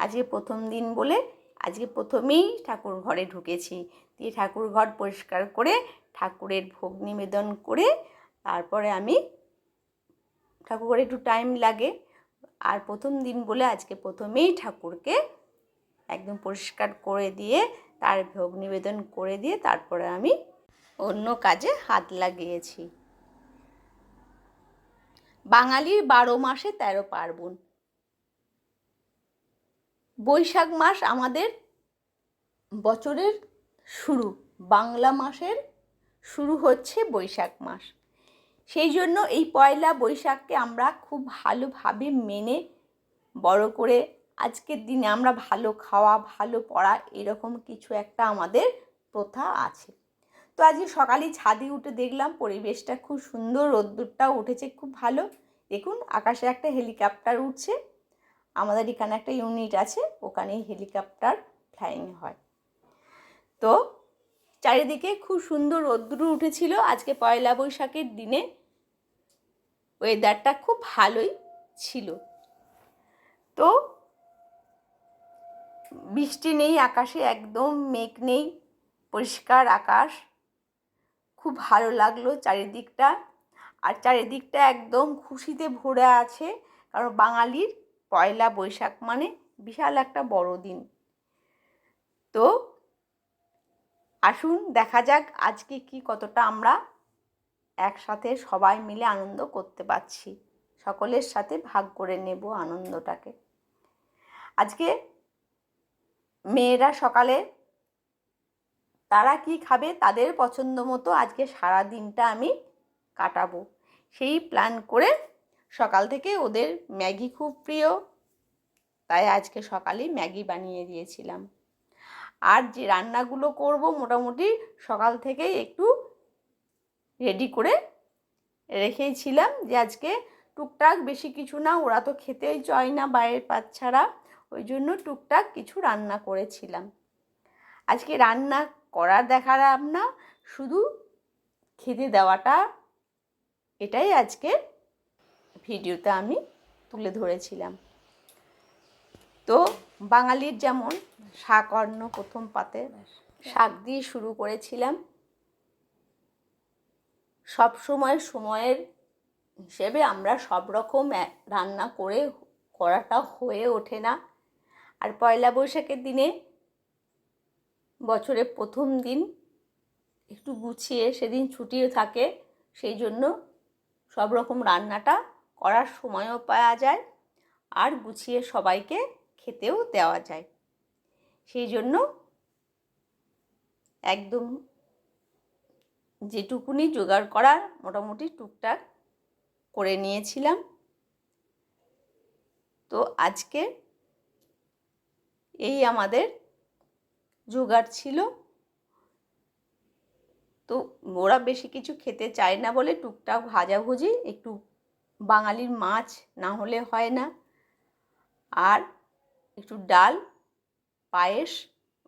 আজকে প্রথম দিন বলে আজকে প্রথমেই ঠাকুর ঘরে ঢুকেছি, দিয়ে ঠাকুর ঘর পরিষ্কার করে ঠাকুরের ভোগ নিবেদন করে তারপরে আমি ঠাকুর ঘরে একটু টাইম লাগে, আর প্রথম দিন বলে আজকে প্রথমেই ঠাকুরকে একদম পরিষ্কার করে দিয়ে তার ভোগ নিবেদন করে দিয়ে তারপরে আমি অন্য কাজে হাত লাগিয়েছি। বাঙালির 12 মাসে 13 পার্বণ। বৈশাখ মাস আমাদের বছরের শুরু, বাংলা মাসের শুরু হচ্ছে বৈশাখ মাস। সেই জন্য এই পয়লা বৈশাখকে আমরা খুব ভালোভাবে মেনে বড় করে আজকের দিনে আমরা ভালো খাওয়া ভালো পড়া এরকম কিছু একটা আমাদের প্রথা আছে। তো আজকে সকালে ছাদে উঠে দেখলাম পরিবেশটা খুব সুন্দর, রোদ্দুরটাও উঠেছে খুব ভালো। দেখুন আকাশে একটা হেলিকপ্টার উঠছে, আমাদের এখানে একটা ইউনিট আছে, ওখানে হেলিকপ্টার ফ্লাইং হয়। তো চারিদিকে খুব সুন্দর রোদ্দুর উঠেছিল আজকে পয়লা বৈশাখের দিনে, ওয়েদারটা খুব ভালোই ছিল। তো বৃষ্টি নেই আকাশে, একদম মেঘ নেই, পরিষ্কার আকাশ, খুব ভালো লাগলো চারিদিকটা। আর চারিদিকটা একদম খুশিতে ভরে আছে, কারণ বাঙালির পয়লা বৈশাখ মানে বিশাল একটা বড় দিন। তো আসুন দেখা যাক আজকে কি কতটা আমরা একসাথে সবাই মিলে আনন্দ করতে পারছি, সকলের সাথে ভাগ করে নেব আনন্দটাকে। আজকে মেয়েরা সকালে তারা কি খাবে তাদের পছন্দ মতো আজকে সারা দিনটা আমি কাটাবো, সেই প্ল্যান করে সকাল থেকে ওদের ম্যাগি খুব প্রিয়, তাই আজকে সকালেই ম্যাগি বানিয়ে দিয়েছিলাম। আর যে রান্নাগুলো করব মোটামুটি সকাল থেকেই একটু রেডি করে রেখেছিলাম, যে আজকে টুকটাক বেশি কিছু না, ওরা তো খেতেই চায় না বাইরের বাচ্চারা, ওই জন্য টুকটাক কিছু রান্না করেছিলাম। আজকে রান্না করার দেখালাম না, শুধু খেতে দেওয়াটা, এটাই আজকে ভিডিওতে আমি তুলে ধরেছিলাম। তো বাঙালির যেমন শাক অন্ন প্রথম পাতে শাক দিয়ে শুরু করেছিলাম, সব সময়ের হিসেবে আমরা সব রকম রান্না করাটা হয়ে ওঠে না। আর পয়লা বৈশাখের দিনে বছরের প্রথম দিন একটু গুছিয়ে, সেদিন ছুটিও থাকে, সেই জন্য সব রকম রান্নাটা করার সময়ও পাওয়া যায় আর গুছিয়ে সবাইকে খেতেও দেওয়া যায়। সেই জন্য একদম যেটুকুনি জোগাড় করার মোটামুটি টুকটাক করে নিয়েছিলাম। তো আজকে এই আমাদের জোগাড় ছিল। তো ওরা বেশি কিছু খেতে চায় না বলে টুকটাক ভাজাভুজি, একটু বাঙালির মাছ না হলে হয় না, আর একটু ডাল, পায়েস,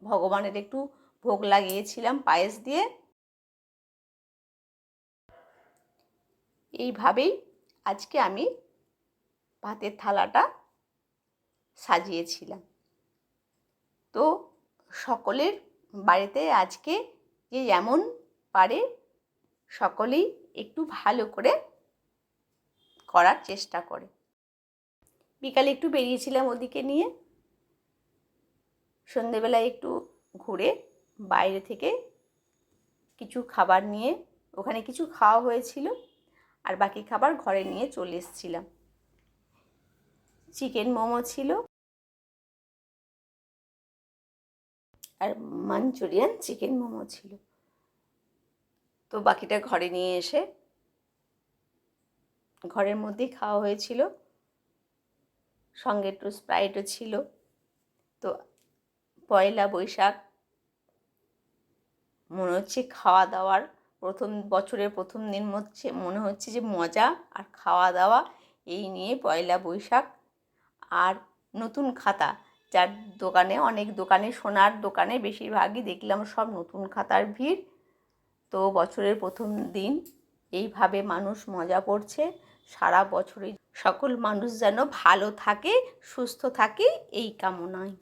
ভগবানের একটু ভোগ লাগিয়েছিলাম পায়েস দিয়ে। এইভাবেই আজকে আমি ভাতের থালাটা সাজিয়েছিলাম। তো সকলের বাড়িতে আজকে যে যেমন পারে সকলেই একটু ভালো করে করার চেষ্টা করে। বিকালে একটু বেরিয়েছিলাম ওদিকে নিয়ে, সন্ধেবেলায় একটু ঘুরে বাইরে থেকে কিছু খাবার নিয়ে, ওখানে কিছু খাওয়া হয়েছিল আর বাকি খাবার ঘরে নিয়ে চলে এসেছিলাম। চিকেন মোমো ছিল আর মাঞ্চুরিয়ান চিকেন মোমো ছিল। তো বাকিটা ঘরে নিয়ে এসে ঘরের মধ্যেই খাওয়া হয়েছিল, সঙ্গে একটু স্প্রাইটও ছিল। তো পয়লা বৈশাখ মনে হচ্ছে খাওয়া দাওয়ার বছরের প্রথম দিন মনে হচ্ছে যে মজা আর খাওয়া দাওয়া এই নিয়ে পয়লা বৈশাখ। আর নতুন খাতা, যার দোকানে, অনেক দোকানে, সোনার দোকানে বেশিরভাগই দেখলাম সব নতুন খাতার ভিড়। তো বছরের প্রথম দিন এইভাবে মানুষ মজা করছে, সারা বছরে সকল মানুষ যেন ভালো থাকে, সুস্থ থাকে, এই কামনায়।